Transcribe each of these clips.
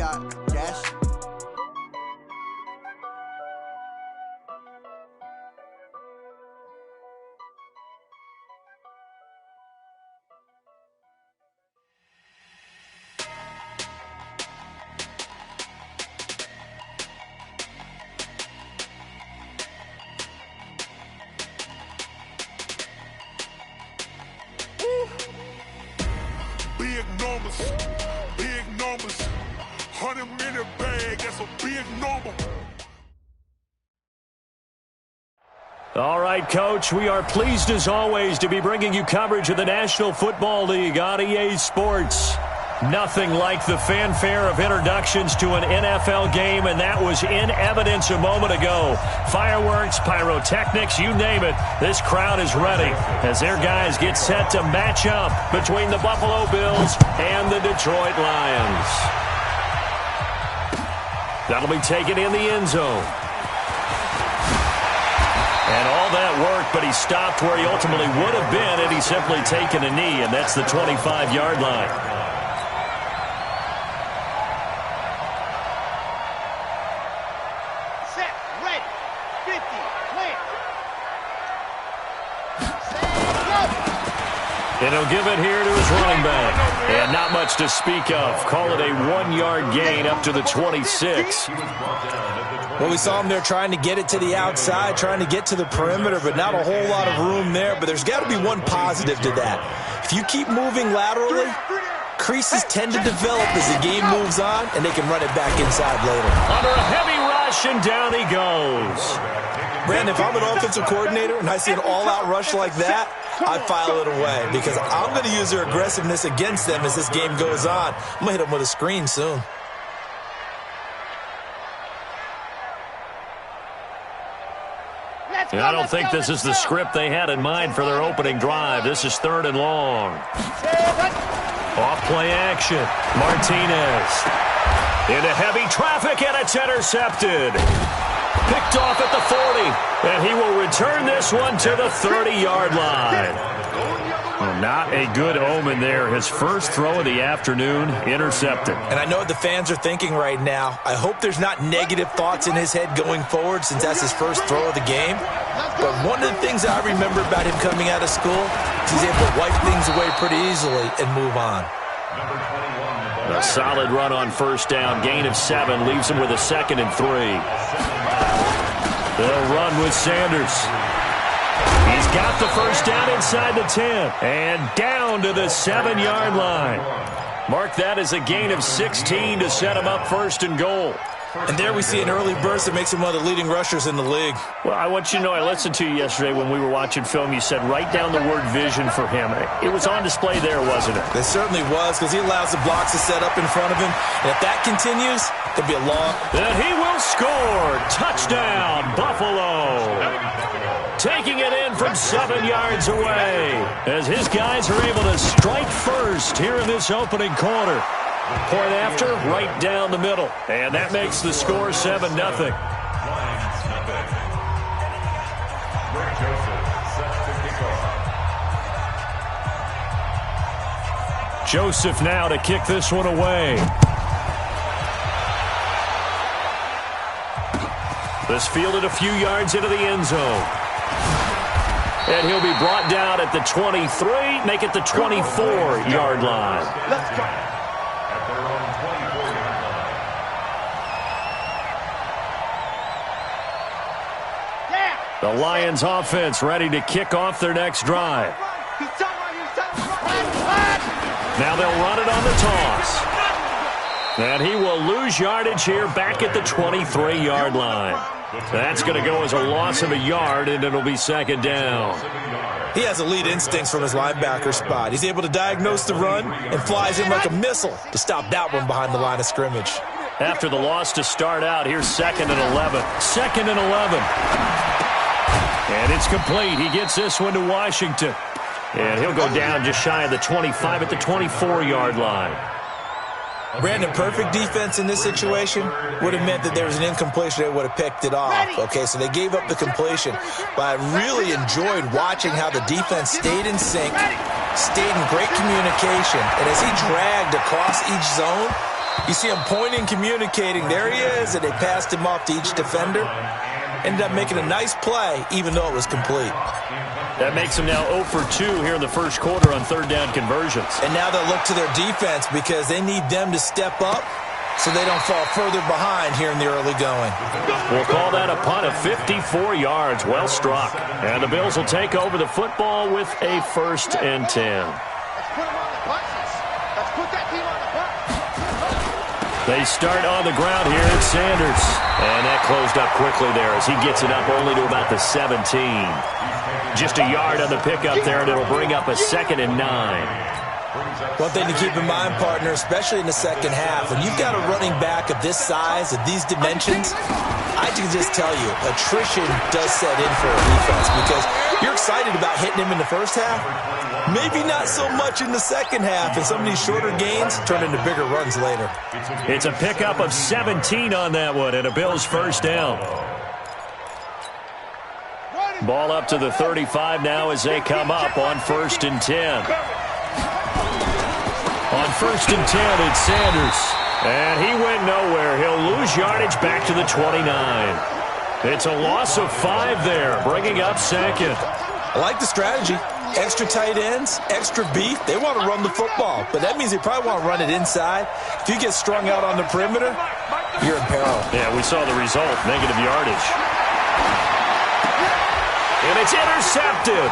got Dash. Big numbers, 100-minute bag, that's a big number. All right, Coach, we are pleased as always to be bringing you coverage of the National Football League on EA Sports. Nothing like the fanfare of introductions to an NFL game, and that was in evidence a moment ago. Fireworks, pyrotechnics, you name it. This crowd is ready as their guys get set to match up between the Buffalo Bills and the Detroit Lions. That'll be taken in the end zone. And all that work, but he stopped where he ultimately would have been had he simply taken a knee, and that's the 25-yard line. And he'll give it here to his running back. And not much to speak of. Call it a 1-yard gain up to the 26. Well, we saw him there trying to get it to the outside, trying to get to the perimeter, but not a whole lot of room there. But there's got to be one positive to that. If you keep moving laterally, creases tend to develop as the game moves on, and they can run it back inside later. Under a heavy rush, and down he goes. Brandon, if I'm an offensive coordinator and I see an all-out rush like that, I file it away because I'm going to use their aggressiveness against them as this game goes on. I'm going to hit them with a screen soon. I don't think this is the script they had in mind for their opening drive. This is 3rd and long. Off play action. Martinez. Into heavy traffic, and it's intercepted. Picked off at the 40, and he will return this one to the 30-yard line. Well, not a good omen there. His first throw of the afternoon, intercepted. And I know what the fans are thinking right now. I hope there's not negative thoughts in his head going forward since that's his first throw of the game. But one of the things I remember about him coming out of school is he's able to wipe things away pretty easily and move on. A solid run on first down. Gain of 7 leaves him with a 2nd and 3. They'll run with Sanders. He's got the first down inside the 10. And down to the 7-yard line. Mark that as a gain of 16 to set him up 1st and goal. And there we see an early burst that makes him one of the leading rushers in the league. Well, I want you to know, I listened to you yesterday when we were watching film. You said write down the word vision for him. It was on display there, wasn't it? It certainly was, because he allows the blocks to set up in front of him. And if that continues, it'll be a long... And he will score. Touchdown, Buffalo. Taking it in from 7 yards away as his guys are able to strike first here in this opening quarter. Point after, right down the middle. And that makes the score 7-0. Joseph now to kick this one away. This fielded a few yards into the end zone. And he'll be brought down at the 23, make it the 24-yard line. Let's go. The Lions offense ready to kick off their next drive. Now they'll run it on the toss. And he will lose yardage here back at the 23-yard line. That's going to go as a loss of a yard, and it'll be 2nd down. He has elite instincts from his linebacker spot. He's able to diagnose the run and flies in like a missile to stop that one behind the line of scrimmage. After the loss to start out, here's 2nd and 11. 2nd and 11. And it's complete. He gets this one to Washington. And he'll go down just shy of the 25 at the 24-yard line. Brandon, perfect defense in this situation would have meant that there was an incompletion. They would have picked it off. Okay, so they gave up the completion. But I really enjoyed watching how the defense stayed in sync, stayed in great communication. And as he dragged across each zone, You see him pointing, communicating. There he is, and they passed him off to each defender. Ended up making a nice play, even though it was complete. That makes them now 0 for 2 here in the first quarter on third down conversions. And now they'll look to their defense because they need them to step up so they don't fall further behind here in the early going. We'll call that a punt of 54 yards. Well struck. And the Bills will take over the football with a 1st and 10. They start on the ground here. It's Sanders. And that closed up quickly there as he gets it up only to about the 17. Just a yard on the pickup there, and it'll bring up a 2nd and 9. One thing to keep in mind, partner, especially in the second half, when you've got a running back of this size, of these dimensions, I can just tell you, attrition does set in for a defense because you're excited about hitting him in the first half. Maybe not so much in the second half, and some of these shorter gains turn into bigger runs later. It's a pickup of 17 on that one, and a Bills 1st down. Ball up to the 35 now as they come up on 1st and 10. On 1st and 10, it's Sanders. And he went nowhere. He'll lose yardage back to the 29. It's a loss of 5 there, bringing up 2nd. I like the strategy. Extra tight ends, extra beef. They want to run the football, but that means they probably want to run it inside. If you get strung out on the perimeter, you're in peril. Yeah, we saw the result, negative yardage. And it's intercepted.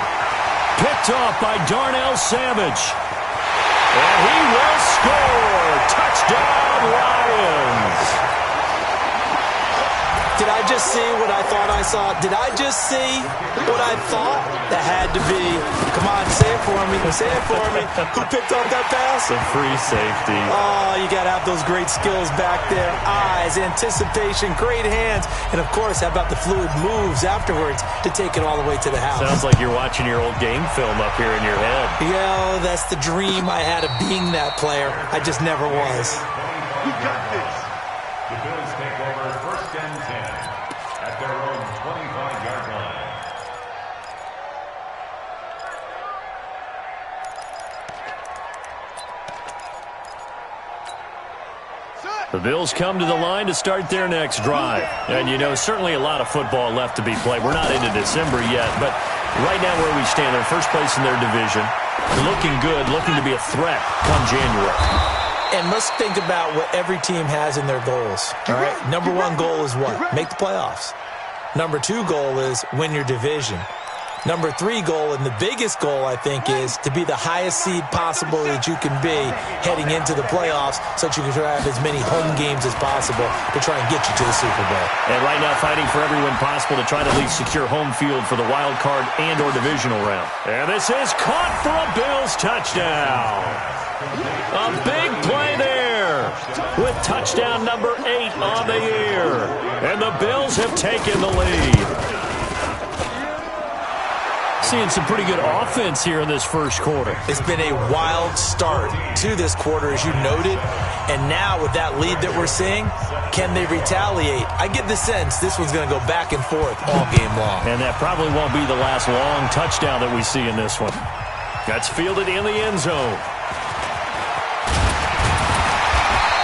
Picked off by Darnell Savage. And he will score. Touchdown, Lions. Did I just see what I thought I saw? Did I just see what I thought? That had to be. Come on, say it for me. Say it for me. Who picked up that pass? The free safety. Oh, you got to have those great skills back there. Eyes, anticipation, great hands. And, of course, how about the fluid moves afterwards to take it all the way to the house? Sounds like you're watching your old game film up here in your head. Yeah, that's the dream I had of being that player. I just never was. You got this. The Bills take over 1st and 10 at their own 25-yard line. The Bills come to the line to start their next drive. And, you know, certainly a lot of football left to be played. We're not into December yet, but right now where we stand, they're first place in their division. Looking good, looking to be a threat come January. And let's think about what every team has in their goals. All right? Number 1 goal is what? Make the playoffs. Number 2 goal is win your division. Number 3 goal, and the biggest goal, I think, is to be the highest seed possible that you can be heading into the playoffs so that you can have as many home games as possible to try and get you to the Super Bowl. And right now fighting for every win possible to try to at least secure home field for the wild card and or divisional round. And this is caught for a Bills touchdown. A big play there with touchdown number 8 on the year. And the Bills have taken the lead. Seeing some pretty good offense here in this first quarter. It's been a wild start to this quarter, as you noted. And now with that lead that we're seeing, can they retaliate? I get the sense this one's going to go back and forth all game long. And that probably won't be the last long touchdown that we see in this one. That's fielded in the end zone.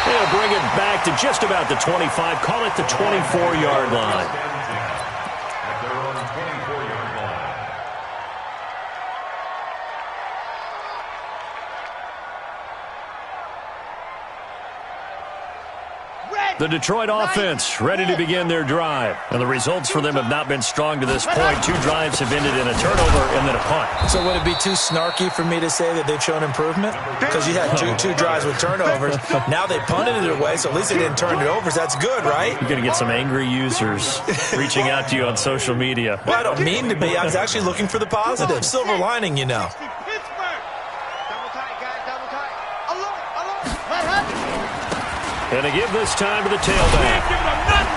They'll bring it back to just about the 25. Call it the 24-yard line. At their own 24-yard line. The Detroit offense ready to begin their drive. And the results for them have not been strong to this point. 2 drives have ended in a turnover and then a punt. So would it be too snarky for me to say that they've shown improvement? Because you had two drives with turnovers. Now they punted it away, so at least they didn't turn it over. So that's good, right? You're going to get some angry users reaching out to you on social media. Well, I don't mean to be. I was actually looking for the positive. Silver lining, you know. And they give this time to the tailback.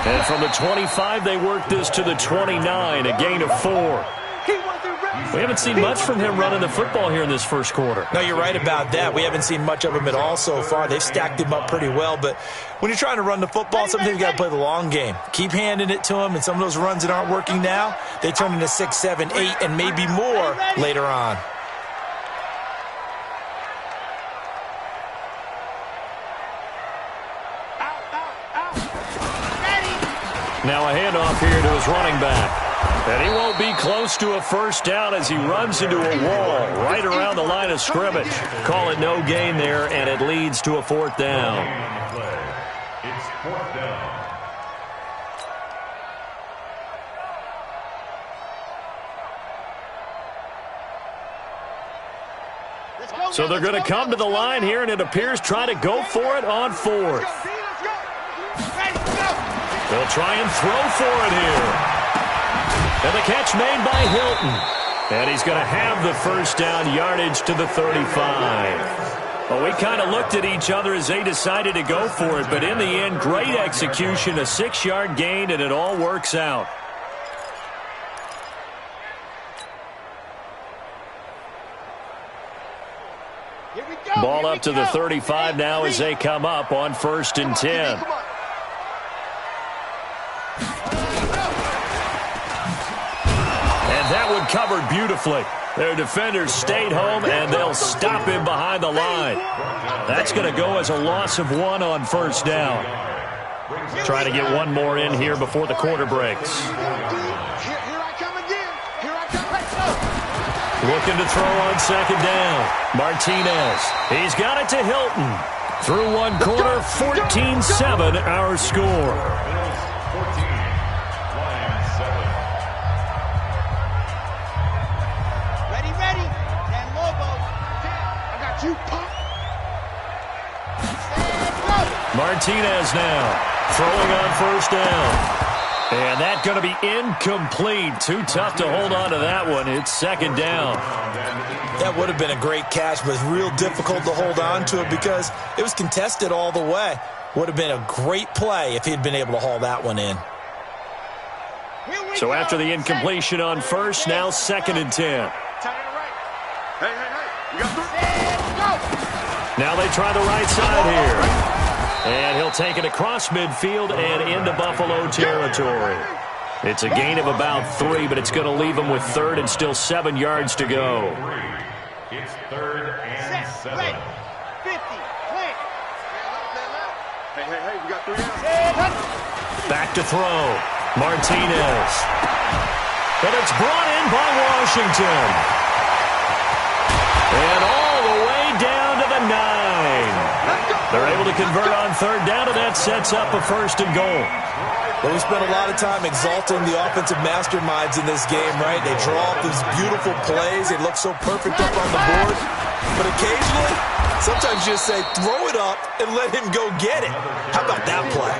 And from the 25, they work this to the 29, a gain of 4. We haven't seen much from him running the football here in this first quarter. No, you're right about that. We haven't seen much of him at all so far. They've stacked him up pretty well. But when you're trying to run the football, sometimes you've got to play the long game. Keep handing it to him, and some of those runs that aren't working now, they turn into 6, 7, 8, and maybe more later on. Now a handoff here to his running back. And he won't be close to a first down as he runs into a wall right around the line of scrimmage. Call it no gain there, and it leads to a fourth down. It's fourth down. So they're going to come to the line here, and it appears try to go for it on fourth. They'll try and throw for it here. And the catch made by Hilton. And he's going to have the first down, yardage to the 35. Well, we kind of looked at each other as they decided to go for it, but in the end, great execution, a 6-yard gain, and it all works out. Ball up to the 35 now as they come up on 1st and 10. And that one covered beautifully. Their defenders stayed home, and they'll stop him behind the line. That's going to go as a loss of 1 on 1st down. Trying to get one more in here before the quarter breaks. Looking to throw on 2nd down. Martinez. He's got it to Hilton. Through one quarter, 14-7 our score. 14, Lions 7. Ready. Dan Lobo. I got you, pop. Martinez now. Throwing on 1st down. And that's going to be incomplete. Too tough to hold on to that one. It's 2nd down. That would have been a great catch, but it's real difficult to hold on to it because it was contested all the way. Would have been a great play if he'd been able to haul that one in. So after the incompletion on 1st, now 2nd and 10. Now they try the right side here. And he'll take it across midfield and into Buffalo territory. It's a gain of about 3, but it's going to leave him with 3rd and still 7 yards to go. It's 3rd and 7. 50. Hey, we got 3 out. Back to throw. Martinez. And it's brought in by Washington. And all the way down to the 9. They're able to convert on 3rd down, and that sets up a 1st and goal. Well, we spent a lot of time exalting the offensive masterminds in this game, right? They draw up these beautiful plays. They look so perfect up on the board. But occasionally, sometimes you just say, throw it up and let him go get it. How about that play?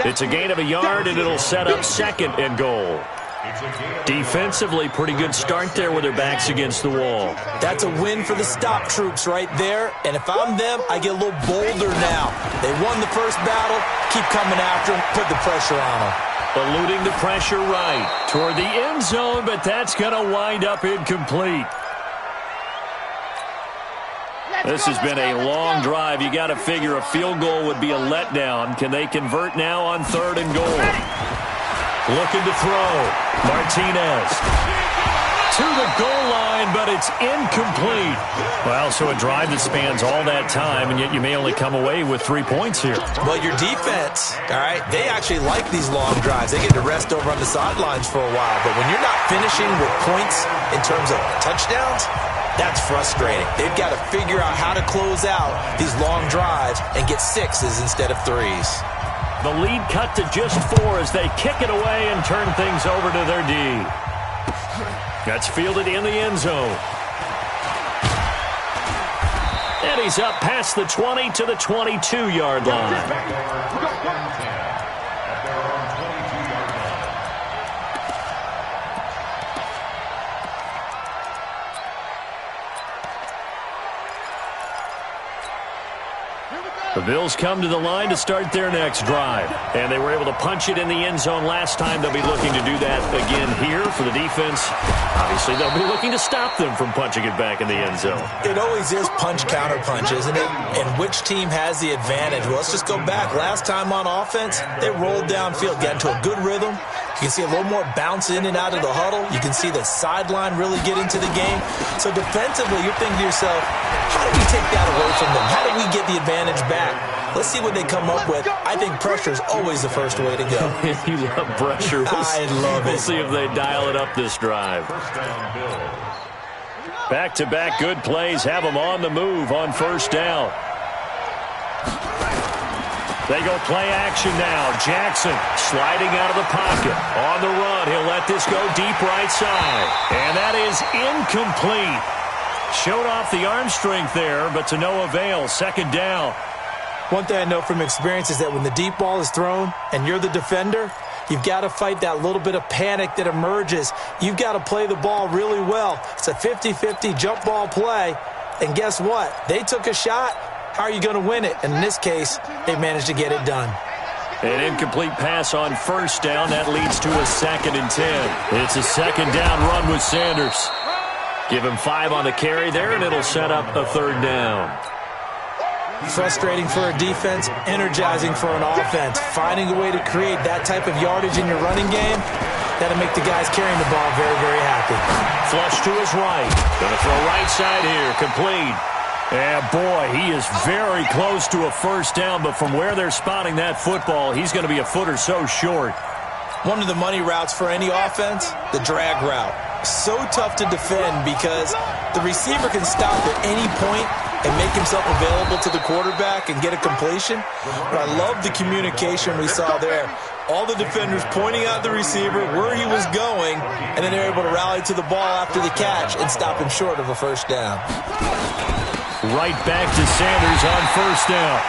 It's a gain of a yard, and it'll set up 2nd and goal. Defensively, pretty good start there with their backs against the wall. That's a win for the stop troops right there. And if I'm them, I get a little bolder now. They won the first battle. Keep coming after them. Put the pressure on them. Eluding the pressure right toward the end zone, but that's going to wind up incomplete. This has been a long drive. You got to figure a field goal would be a letdown. Can they convert now on 3rd and goal? Looking to throw. Martinez to the goal line, but it's incomplete. Well, so a drive that spans all that time, and yet you may only come away with 3 points here. Well, your defense, all right, they actually like these long drives. They get to rest over on the sidelines for a while. But when you're not finishing with points in terms of touchdowns, that's frustrating. They've got to figure out how to close out these long drives and get 6s instead of 3s. The lead cut to just 4 as they kick it away and turn things over to their D. That's fielded in the end zone. And he's up past the 20 to the 22-yard line. The Bills come to the line to start their next drive. And they were able to punch it in the end zone last time. They'll be looking to do that again here for the defense. Obviously, they'll be looking to stop them from punching it back in the end zone. It always is punch-counter-punch, isn't it? And which team has the advantage? Well, let's just go back. Last time on offense, they rolled downfield, got into a good rhythm. You can see a little more bounce in and out of the huddle. You can see the sideline really get into the game. So defensively, you're thinking to yourself, how do we take that away from them? How do we get the advantage back? Let's see what they come up with. I think pressure is always the first way to go. You love pressure. I love it. We'll see if they dial it up this drive. Back-to-back good plays have them on the move on first down. They go play action now. Jackson sliding out of the pocket. On the run, he'll let this go deep right side. And that is incomplete. Showed off the arm strength there, but to no avail. Second down. One thing I know from experience is that when the deep ball is thrown and you're the defender, you've got to fight that little bit of panic that emerges. You've got to play the ball really well. It's a 50-50 jump ball play. And guess what? They took a shot. How are you going to win it? And in this case, they managed to get it done. An incomplete pass on first down. That leads to a 2nd and 10. It's a second down run with Sanders. Give him 5 on the carry there, and it'll set up a 3rd down. Frustrating for a defense, energizing for an offense. Finding a way to create that type of yardage in your running game, that'll make the guys carrying the ball very, very happy. Flush to his right. Going to throw right side here. Complete. And boy, he is very close to a first down, but from where they're spotting that football, he's going to be a foot or so short. One of the money routes for any offense, the drag route. So tough to defend because the receiver can stop at any point and make himself available to the quarterback and get a completion. But I love the communication we saw there. All the defenders pointing out the receiver, where he was going, and then they're able to rally to the ball after the catch and stop him short of a first down. Right back to Sanders on first down.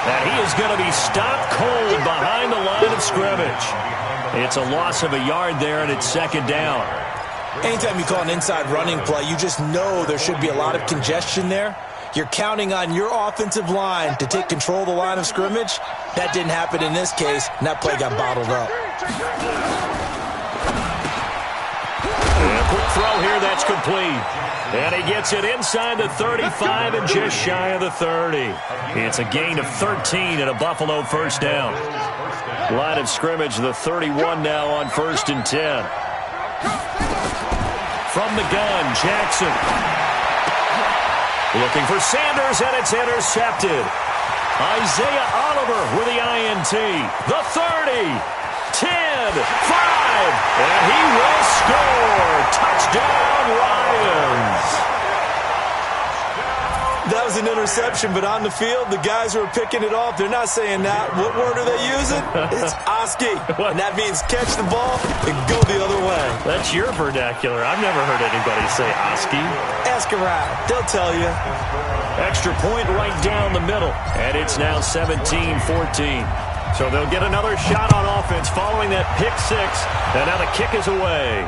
And he is going to be stopped cold behind the line of scrimmage. It's a loss of a yard there, and it's second down. Anytime you call an inside running play, you just know there should be a lot of congestion there. You're counting on your offensive line to take control of the line of scrimmage. That didn't happen in this case, and that play got bottled up. And a quick throw here, that's complete. And he gets it inside the 35 and just shy of the 30. It's a gain of 13 and a Buffalo first down. Line of scrimmage, the 31 now on 1st and 10. From the gun, Jackson. Looking for Sanders, and it's intercepted. Isaiah Oliver with the INT. The 30, 10, 5, and he will score. Touchdown, Lions. That was an interception, but on the field, the guys who are picking it off, they're not saying that. What word are they using? It's Oski, and that means catch the ball and go the other way. That's your vernacular. I've never heard anybody say Oski. Ask around. They'll tell you. Extra point right down the middle, and it's now 17-14. So they'll get another shot on offense following that pick six, and now the kick is away.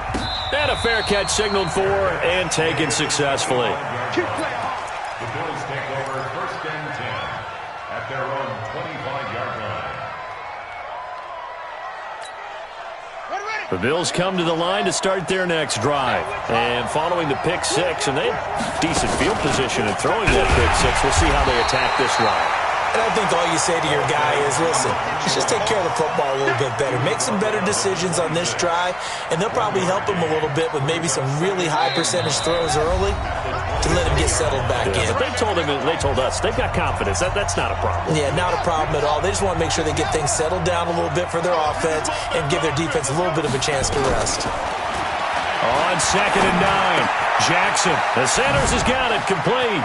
And a fair catch signaled for and taken successfully. The Bills take over 1st and 10 at their own 25-yard line. The Bills come to the line to start their next drive. And following the pick six, and they have decent field position in throwing that pick six. We'll see how they attack this drive. And I think all you say to your guy is, listen, just take care of the football a little bit better. Make some better decisions on this drive, and they'll probably help him a little bit with maybe some really high percentage throws early to let him get settled back in. But they told us they've got confidence. That's not a problem. Yeah, not a problem at all. They just want to make sure they get things settled down a little bit for their offense and give their defense a little bit of a chance to rest. On 2nd and 9, Jackson. Sanders has got it complete.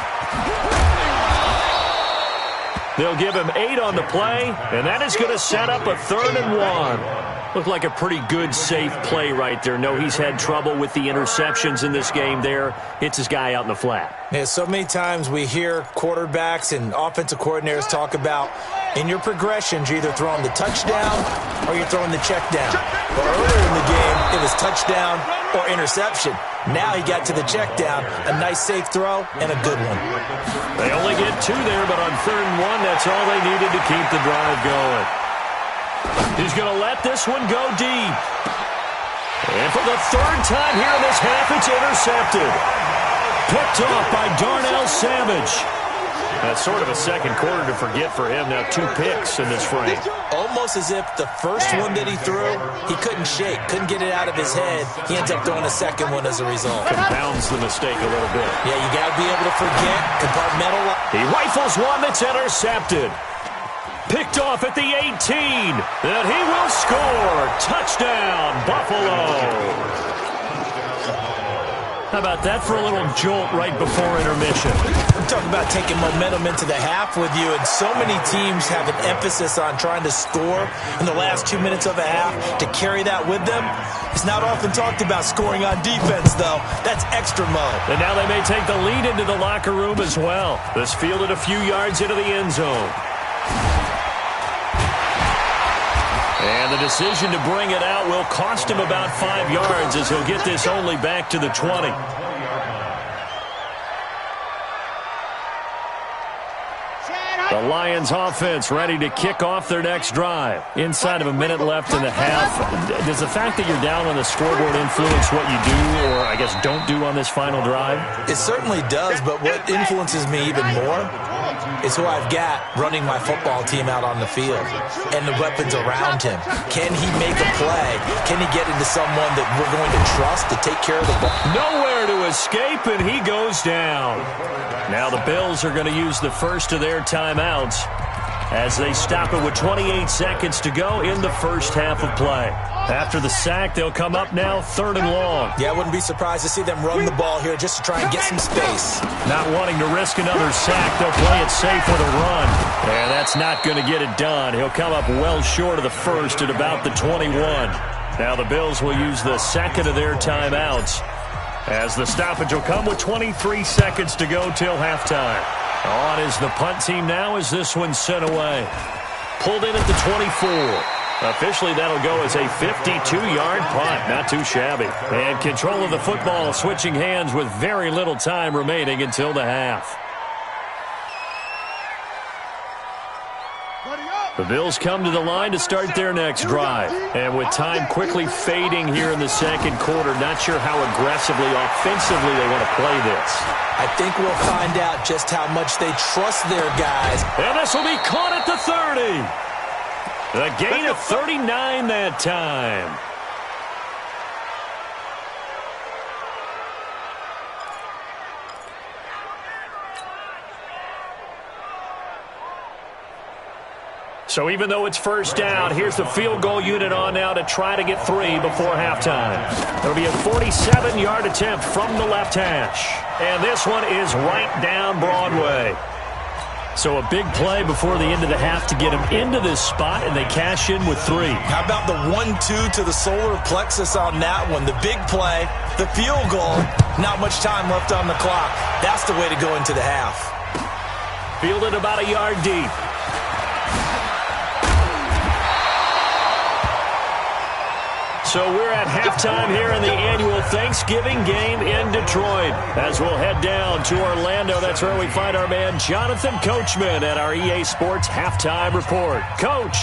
They'll give him 8 on the play, and that is going to set up a 3rd and 1. Looked like a pretty good, safe play right there. No, he's had trouble with the interceptions in this game there. Hits his guy out in the flat. Yeah, so many times we hear quarterbacks and offensive coordinators talk about in your progressions, you're either throwing the touchdown or you're throwing the check down. But earlier in the game, it was touchdown or interception. Now he got to the check down, a nice safe throw, and a good one. They only get 2 there, but on 3rd and 1, that's all they needed to keep the drive going. He's going to let this one go deep. And for the 3rd time here in this half, it's intercepted. Picked off by Darnell Savage. That's sort of a second quarter to forget for him. Now 2 picks in this frame. Almost as if the first one that he threw, he couldn't shake, couldn't get it out of his head. He ends up throwing a second one as a result. Compounds the mistake a little bit. Yeah, you got to be able to forget, compartmentalize. He rifles one that's intercepted. Picked off at the 18. And he will score. Touchdown, Buffalo. How about that for a little jolt right before intermission? I'm talking about taking momentum into the half with you, and so many teams have an emphasis on trying to score in the last 2 minutes of a half to carry that with them. It's not often talked about scoring on defense, though. That's extra mode. And now they may take the lead into the locker room as well. This fielded a few yards into the end zone. And the decision to bring it out will cost him about 5 yards as he'll get this only back to the 20. The Lions offense ready to kick off their next drive. Inside of a minute left in the half. Does the fact that you're down on the scoreboard influence what you do, or I guess don't do on this final drive? It certainly does, but what influences me even more is who I've got running my football team out on the field and the weapons around him. Can he make a play? Can he get into someone that we're going to trust to take care of the ball? Nowhere to escape, and he goes down. Now the Bills are going to use the first of their timeouts as they stop it with 28 seconds to go in the first half of play. After the sack, they'll come up now 3rd and long. Yeah, I wouldn't be surprised to see them run the ball here just to try and get some space. Not wanting to risk another sack, they'll play it safe with a run. And that's not going to get it done. He'll come up well short of the first at about the 21. Now the Bills will use the second of their timeouts as the stoppage will come with 23 seconds to go till halftime. On is the punt team now as this one's sent away. Pulled in at the 24. Officially, that'll go as a 52-yard punt. Not too shabby. And control of the football switching hands with very little time remaining until the half. The Bills come to the line to start their next drive. And with time quickly fading here in the second quarter, not sure how aggressively, offensively they want to play this. I think we'll find out just how much they trust their guys. And this will be caught at the 30. A gain of 39 that time. So even though it's first down, here's the field goal unit on now to try to get 3 before halftime. It'll be a 47-yard attempt from the left hash. And this one is right down Broadway. So a big play before the end of the half to get him into this spot, and they cash in with 3. How about the 1-2 to the solar plexus on that one? The big play, the field goal, not much time left on the clock. That's the way to go into the half. Fielded about a yard deep. So we're at halftime here in the annual Thanksgiving game in Detroit. As we'll head down to Orlando, that's where we find our man Jonathan Coachman at our EA Sports Halftime Report. Coach.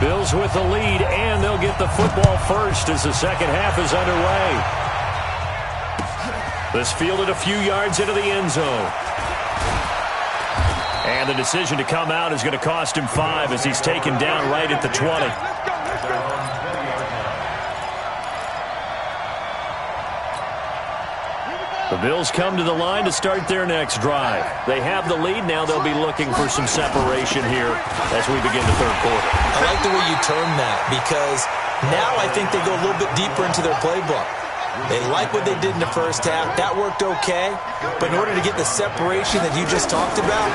Bills with the lead, and they'll get the football first as the second half is underway. This fielded a few yards into the end zone. And the decision to come out is going to cost him 5 as he's taken down right at the 20. The Bills come to the line to start their next drive. They have the lead. Now they'll be looking for some separation here as we begin the third quarter. I like the way you term that because now I think they go a little bit deeper into their playbook. They like what they did in the first half. That worked okay. But in order to get the separation that you just talked about,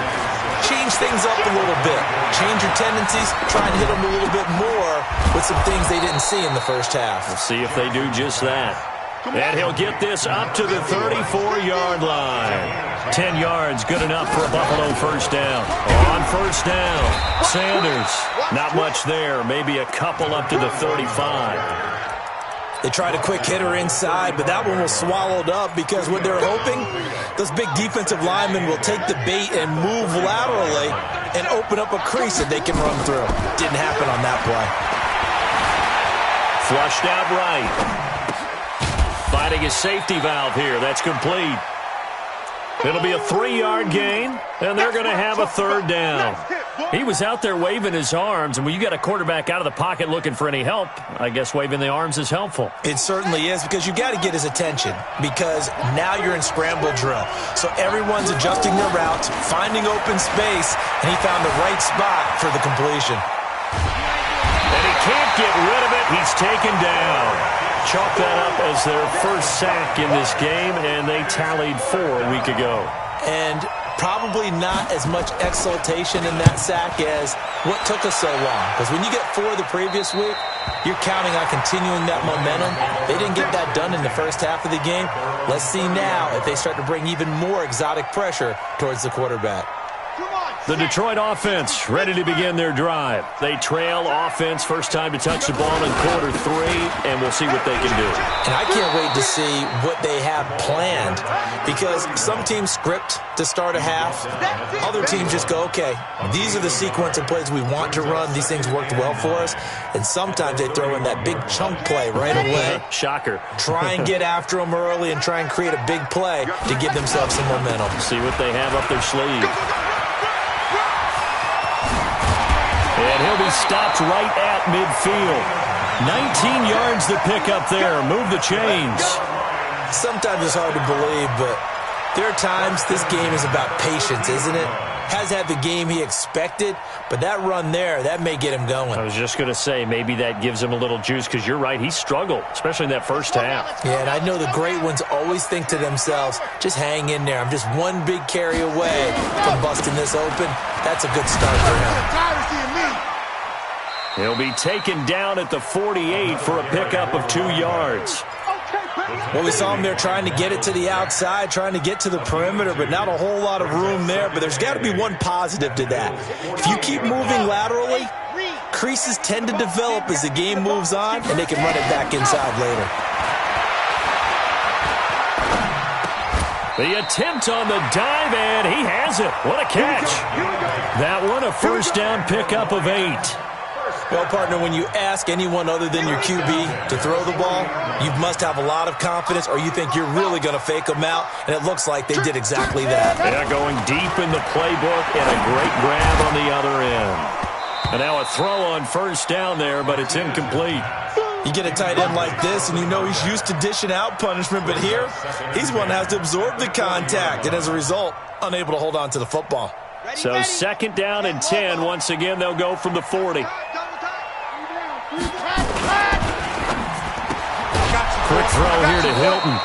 change things up a little bit. Change your tendencies. Try and hit them a little bit more with some things they didn't see in the first half. We'll see if they do just that. And he'll get this up to the 34-yard line. 10 yards, good enough for a Buffalo first down. On first down, Sanders. Not much there. Maybe a couple up to the 35. They tried a quick hitter inside, but that one was swallowed up because what they're hoping, those big defensive linemen will take the bait and move laterally and open up a crease that they can run through. Didn't happen on that play. Flushed out right. Finding his safety valve here. That's complete. It'll be a 3-yard gain, and they're going to have a third down. He was out there waving his arms, and when you got a quarterback out of the pocket looking for any help, I guess waving the arms is helpful. It certainly is, because you got to get his attention, because now you're in scramble drill. So everyone's adjusting their routes, finding open space, and he found the right spot for the completion. And he can't get rid of it. He's taken down. Chalk that up as their first sack in this game, and they tallied 4 a week ago. And probably not as much exultation in that sack as what took us so long. Because when you get 4 the previous week, you're counting on continuing that momentum. They didn't get that done in the first half of the game. Let's see now if they start to bring even more exotic pressure towards the quarterback. The Detroit offense ready to begin their drive. They trail offense, first time to touch the ball in quarter 3, and we'll see what they can do. And I can't wait to see what they have planned, because some teams script to start a half. Other teams just go, okay, these are the sequence of plays we want to run. These things worked well for us. And sometimes they throw in that big chunk play right away. Shocker. Try and get after them early and try and create a big play to give themselves some momentum. See what they have up their sleeve. And he'll be stopped right at midfield. 19 yards to pick up there. Move the chains. Sometimes it's hard to believe, but there are times this game is about patience, isn't it? Has had the game he expected, but that run there, that may get him going. I was just going to say, maybe that gives him a little juice, because you're right, he struggled, especially in that first half. Yeah, and I know the great ones always think to themselves, just hang in there. I'm just one big carry away from busting this open. That's a good start for him. He'll be taken down at the 48 for a pickup of 2 yards. Well, we saw him there trying to get it to the outside, trying to get to the perimeter, but not a whole lot of room there. But there's got to be one positive to that. If you keep moving laterally, creases tend to develop as the game moves on, and they can run it back inside later. The attempt on the dive, and he has it. What a catch. That one a first down pickup of 8. Well, partner, when you ask anyone other than your QB to throw the ball, you must have a lot of confidence, or you think you're really going to fake them out, and it looks like they did exactly that. Yeah, going deep in the playbook, and a great grab on the other end. And now a throw on first down there, but it's incomplete. You get a tight end like this, and you know he's used to dishing out punishment, but here, he's one that has to absorb the contact, and as a result, unable to hold on to the football. So second down and 10. Once again, they'll go from the 40. Quick throw here to Hilton.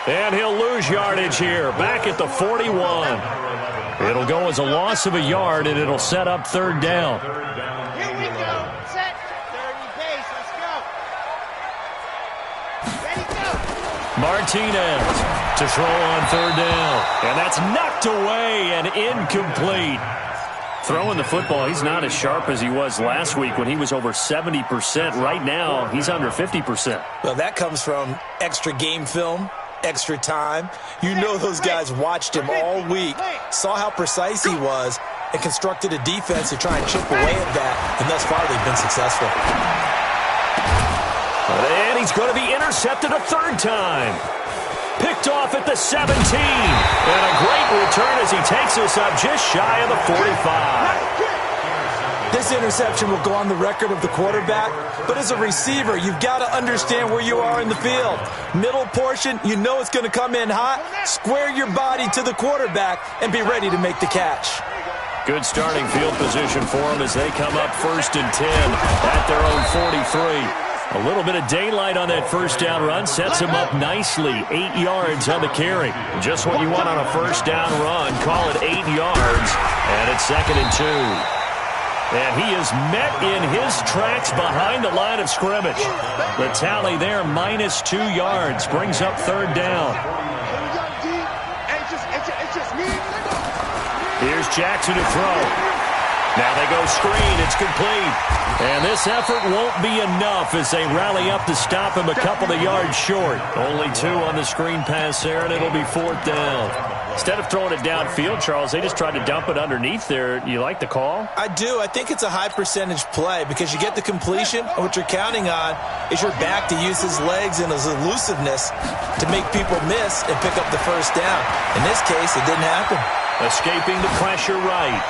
And he'll lose yardage here. Back at the 41. It'll go as a loss of a yard, and it'll set up third down. Here we go. Set. 30 base. Let's go. Ready, go. Martinez to throw on third down. And that's knocked away and incomplete. Throwing the football, he's not as sharp as he was last week when he was over 70%. Right now, he's under 50%. Well, that comes from extra game film, extra time. You know those guys watched him all week, saw how precise he was, and constructed a defense to try and chip away at that, and thus far they've been successful. And he's going to be intercepted a third time. Picked off at the 17. And a great return as he takes us up just shy of the 45. This interception will go on the record of the quarterback, but as a receiver, you've got to understand where you are in the field. Middle portion, you know it's going to come in hot. Square your body to the quarterback and be ready to make the catch. Good starting field position for them as they come up first and 10 at their own 43. A little bit of daylight on that first down run sets him up nicely. 8 yards on the carry. Just what you want on a first down run. Call it 8 yards. And it's second and 2. And he is met in his tracks behind the line of scrimmage. The tally there, -2 yards. Brings up third down. Here's Jackson to throw. Now they go screen. It's complete. And this effort won't be enough as they rally up to stop him a couple of yards short. Only 2 on the screen pass there, and it'll be fourth down. Instead of throwing it downfield, Charles, they just tried to dump it underneath there. You like the call? I do. I think it's a high percentage play because you get the completion, and what you're counting on is your back to use his legs and his elusiveness to make people miss and pick up the first down. In this case, it didn't happen. Escaping the pressure right.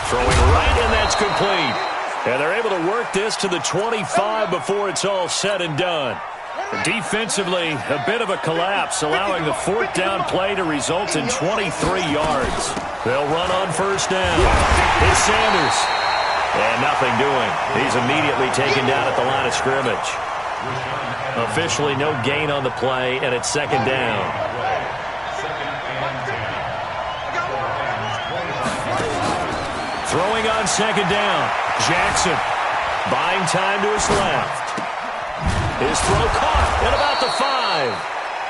Throwing right, and that's complete. And they're able to work this to the 25 before it's all said and done. Defensively, a bit of a collapse, allowing the fourth down play to result in 23 yards. They'll run on first down. It's Sanders. And nothing doing. He's immediately taken down at the line of scrimmage. Officially no gain on the play, and it's second down. Throwing on second down. Jackson buying time to his left. His throw caught at about the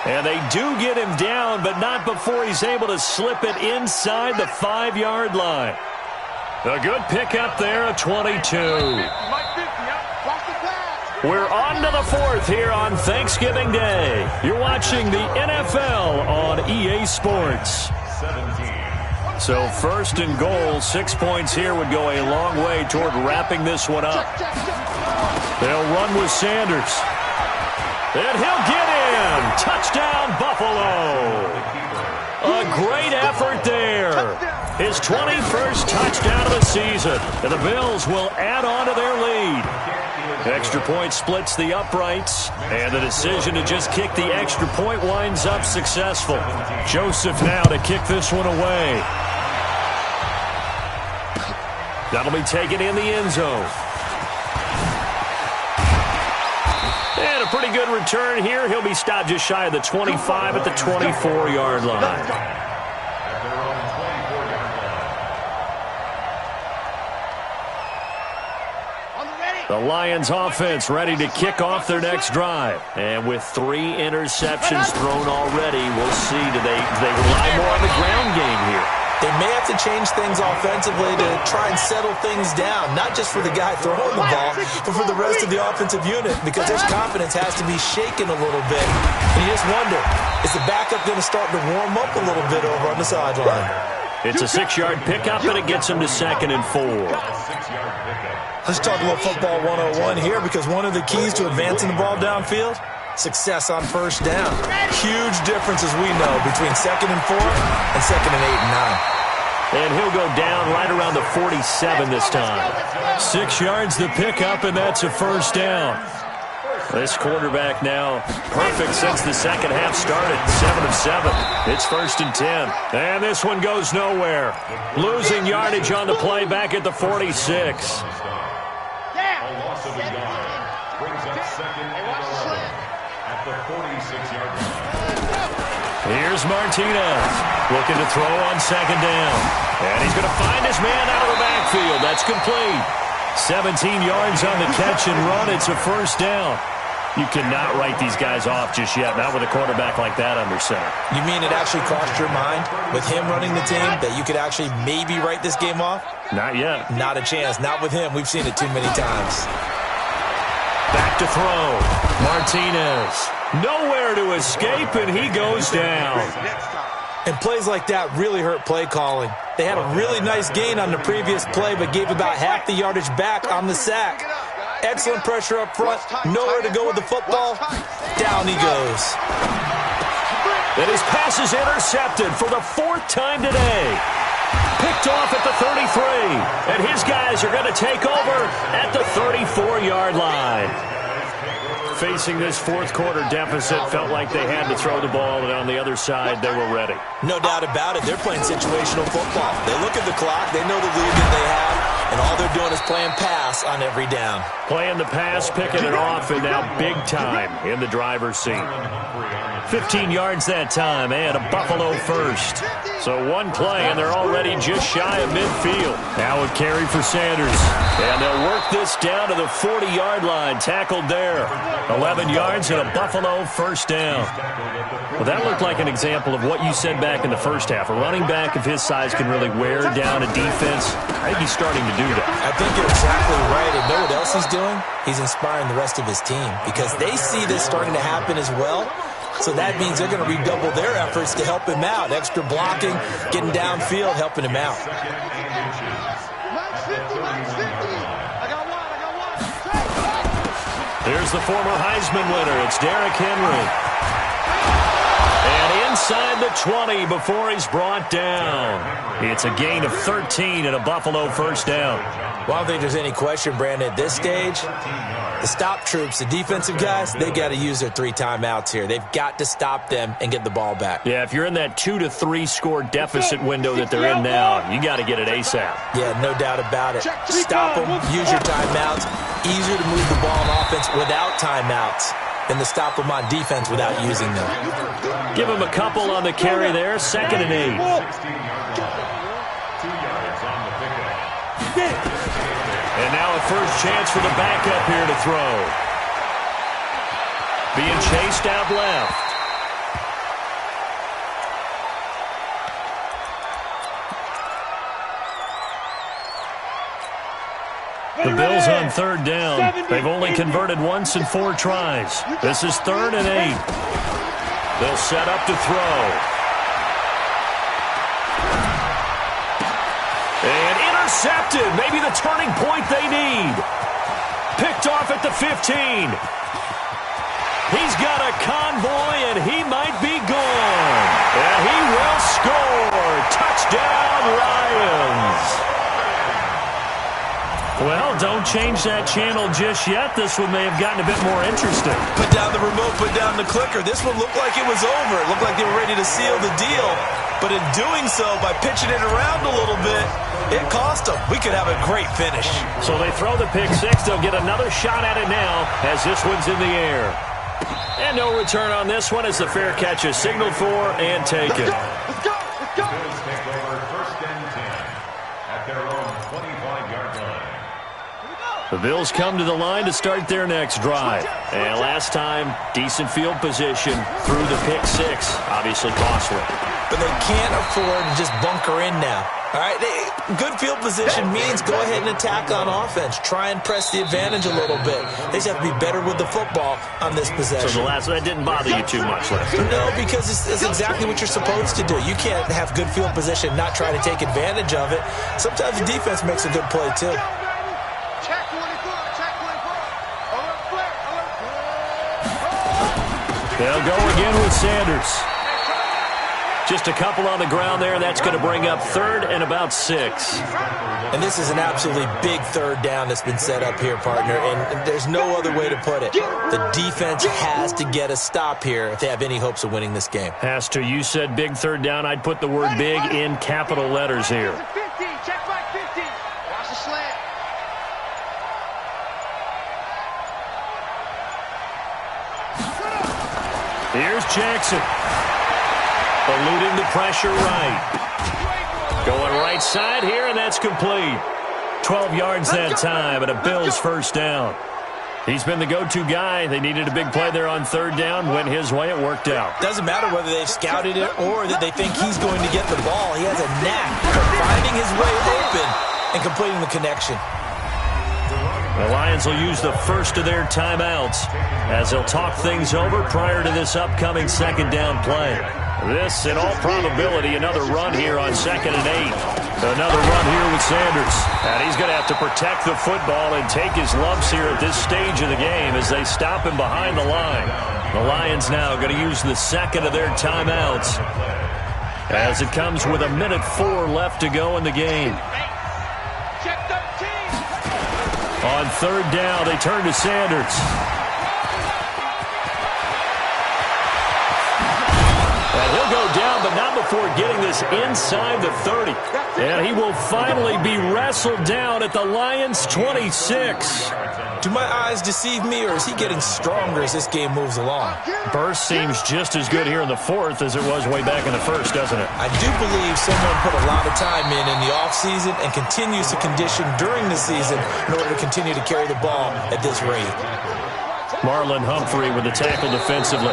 5. And they do get him down, but not before he's able to slip it inside the 5-yard line. A good pickup there at 22. We're on to the fourth here on Thanksgiving Day. You're watching the NFL on EA Sports. So first and goal, 6 points here would go a long way toward wrapping this one up. They'll run with Sanders. And he'll get in. Touchdown, Buffalo. A great effort there. His 21st touchdown of the season. And the Bills will add on to their lead. Extra point splits the uprights. And the decision to just kick the extra point winds up successful. Joseph now to kick this one away. That'll be taken in the end zone. And a pretty good return here. He'll be stopped just shy of the 25 at the 24-yard line. The Lions offense ready to kick off their next drive. And with 3 interceptions thrown already, we'll see. Do they rely more on the ground game here? They may have to change things offensively to try and settle things down, not just for the guy throwing the ball, but for the rest of the offensive unit, because their confidence has to be shaken a little bit. And you just wonder, is the backup going to start to warm up a little bit over on the sideline? It's a 6-yard pickup, and it gets him to 2nd and 4. Let's talk a little football 101 here, because one of the keys to advancing the ball downfield, success on first down. Huge difference, as we know, between 2nd and 4 and 2nd and 8 and 9. And he'll go down right around the 47 this time. 6 yards the pickup, and that's a first down. This quarterback now perfect since the second half started. 7 of 7. It's 1st and 10. And this one goes nowhere. Losing yardage on the play back at the 46. Here's Martinez looking to throw on second down. And he's going to find his man out of the backfield. That's complete. 17 yards on the catch and run. It's a first down. You cannot write these guys off just yet, not with a quarterback like that under center. You mean it actually crossed your mind with him running the team that you could actually maybe write this game off? Not yet. Not a chance. Not with him. We've seen it too many times. Back to throw. Martinez. Nowhere to escape, and he goes down. And plays like that really hurt play calling. They had a really nice gain on the previous play, but gave about half the yardage back on the sack. Excellent pressure up front. Nowhere to go with the football. Down he goes. And his pass is intercepted for the 4th time today. Picked off at the 33. And his guys are going to take over at the 34-yard line. Facing this fourth quarter deficit, felt like they had to throw the ball, and on the other side, they were ready. No doubt about it. They're playing situational football. They look at the clock. They know the lead that they have, and all they're doing is playing pass on every down. Playing the pass, picking it off, and now big time in the driver's seat. 15 yards that time, and a Buffalo first. So one play, and they're already just shy of midfield. Now a carry for Sanders. And they'll work this down to the 40-yard line. Tackled there. 11 yards and a Buffalo first down. Well, that looked like an example of what you said back in the first half. A running back of his size can really wear down a defense. I think he's starting to do that. I think you're exactly right. And know what else he's doing? He's inspiring the rest of his team because they see this starting to happen as well. So that means they're going to redouble their efforts to help him out. Extra blocking, getting downfield, helping him out. Here's the former Heisman winner. It's Derrick Henry. And inside the 20 before he's brought down. It's a gain of 13 and a Buffalo first down. Well, I don't think there's any question, Brandon, at this stage, the stop troops, the defensive guys, they got to use their 3 timeouts here. They've got to stop them and get the ball back. Yeah, if you're in that 2 to 3 score deficit window that they're in now, you got to get it ASAP. Yeah, no doubt about it. Stop them, use your timeouts. Easier to move the ball on offense without timeouts than to stop them on defense without using them. Give him a couple on the carry there, 2nd and 8. And now a first chance for the backup here to throw. Being chased out left. The Bills on 3rd down. They've only converted once in 4 tries. This is 3rd and 8. They'll set up to throw. And intercepted. Maybe the turning point they need. Picked off at the 15. He's got a convoy, and he might be gone. And he will score. Touchdown, Lions. Well, don't change that channel just yet. This one may have gotten a bit more interesting. Put down the remote, put down the clicker. This one looked like it was over. It looked like they were ready to seal the deal. But in doing so, by pitching it around a little bit, it cost them. We could have a great finish. So they throw the pick 6. They'll get another shot at it now as this one's in the air. And no return on this one as the fair catch is signaled for and taken. Let's go! Bills take over 1st and 10 at their own 25-yard line. The Bills come to the line to start their next drive. And last time, decent field position through the pick 6. Obviously costly. But they can't afford to just bunker in now. All right, good field position means go ahead and attack on offense. Try and press the advantage a little bit. They just have to be better with the football on this possession. So the last one didn't bother you too much last time? No, because it's exactly what you're supposed to do. You can't have good field position, not try to take advantage of it. Sometimes the defense makes a good play, too. They'll go again with Sanders. Just a couple on the ground there. That's going to bring up 3rd and about 6. And this is an absolutely big 3rd down that's been set up here, partner. And there's no other way to put it. The defense has to get a stop here if they have any hopes of winning this game. Has to. You said big 3rd down. I'd put the word big in capital letters here. Check back 50. Watch the slant. Here's Jackson. Eluding the pressure right. Going right side here, and that's complete. 12 yards that time, and a Bills first down. He's been the go-to guy. They needed a big play there on 3rd down. Went his way. It worked out. Doesn't matter whether they've scouted it or that they think he's going to get the ball. He has a knack for finding his way open and completing the connection. The Lions will use the first of their timeouts as they'll talk things over prior to this upcoming 2nd down play. This, in all probability, another run here on 2nd and 8. Another run here with Sanders. And he's going to have to protect the football and take his lumps here at this stage of the game as they stop him behind the line. The Lions now going to use the 2nd of their timeouts as it comes with 1:04 left to go in the game. On 3rd down, they turn to Sanders. And he'll go down, but not before getting this inside the 30. And he will finally be wrestled down at the Lions' 26. Do my eyes deceive me, or is he getting stronger as this game moves along? Burst seems just as good here in the 4th as it was way back in the 1st, doesn't it? I do believe someone put a lot of time in the offseason and continues to condition during the season in order to continue to carry the ball at this rate. Marlon Humphrey with the tackle defensively.